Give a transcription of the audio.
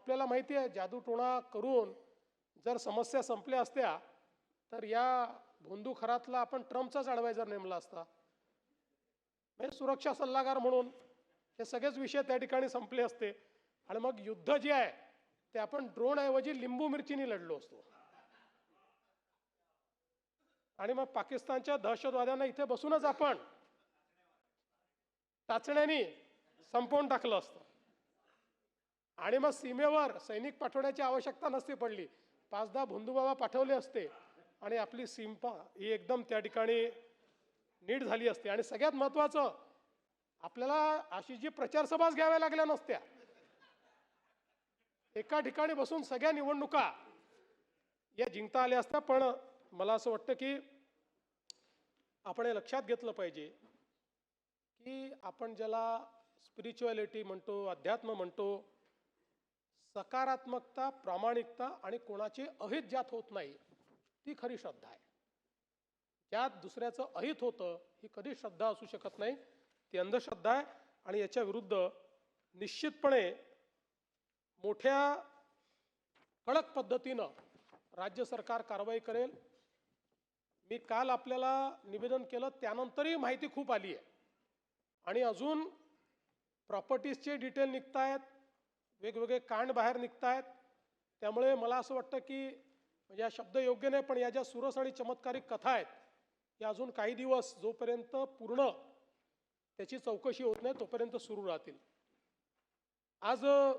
आपल्याला माहिती आहे जादूटोणा करून जर समस्या संपल्या असत्या तर या भोंदू खरातला आपण ट्रम्पचाच ॲडवायझर नेमला असता, म्हणजे सुरक्षा सल्लागार म्हणून हे सगळेच विषय त्या ठिकाणी संपले असते आणि मग युद्ध जे आहे ते आपण ड्रोन ऐवजी लिंबू मिरचीने लढलो असतो आणि मग पाकिस्तानच्या दहशतवाद्यांना इथे बसूनच आपण टाचण्यानी संपवून टाकलं असतं आणि मग सीमेवर सैनिक पाठवण्याची आवश्यकता नसती पडली, 5-10 भोंदूबाबा पाठवले असते आणि आपली सीमा ही एकदम त्या ठिकाणी नीट झाली असते। आणि सगळ्यात महत्त्वाचं, आपल्याला अशी जी प्रचारसभाच घ्याव्या लागल्या नसत्या, एका ठिकाणी बसून सगळ्या निवडणुका या जिंकता आल्या असत्या। पण मला असं वाटतं की आपण हे लक्षात घेतलं पाहिजे की आपण ज्याला स्पिरिच्युअलिटी म्हणतो, अध्यात्म म्हणतो, सकारात्मकता, प्रामाणिकता आणि कोणाचे अहित ज्यात होत नाही ती खरी श्रद्धा आहे। ज्यात दुसऱ्याचं अहित होतं ही कधी श्रद्धा असू शकत नाही, ती अंधश्रद्धा आहे आणि याच्या विरुद्ध निश्चितपणे मोठ्या कडक पद्धतीनं राज्य सरकार कारवाई करेल। मी काल आपल्याला निवेदन केलं त्यानंतरही माहिती खूप आली आहे आणि अजून प्रॉपर्टीजचे डिटेल निघत आहेत, वेगवेगळे कांड बाहेर निघत आहेत। त्यामुळे मला असं वाटतं की म्हणजे हा शब्द योग्य नाही, पण या ज्या सुरस आणि चमत्कारिक कथा आहेत या अजून काही दिवस जोपर्यंत पूर्ण त्याची चौकशी होत नाही तोपर्यंत सुरू राहतील। आज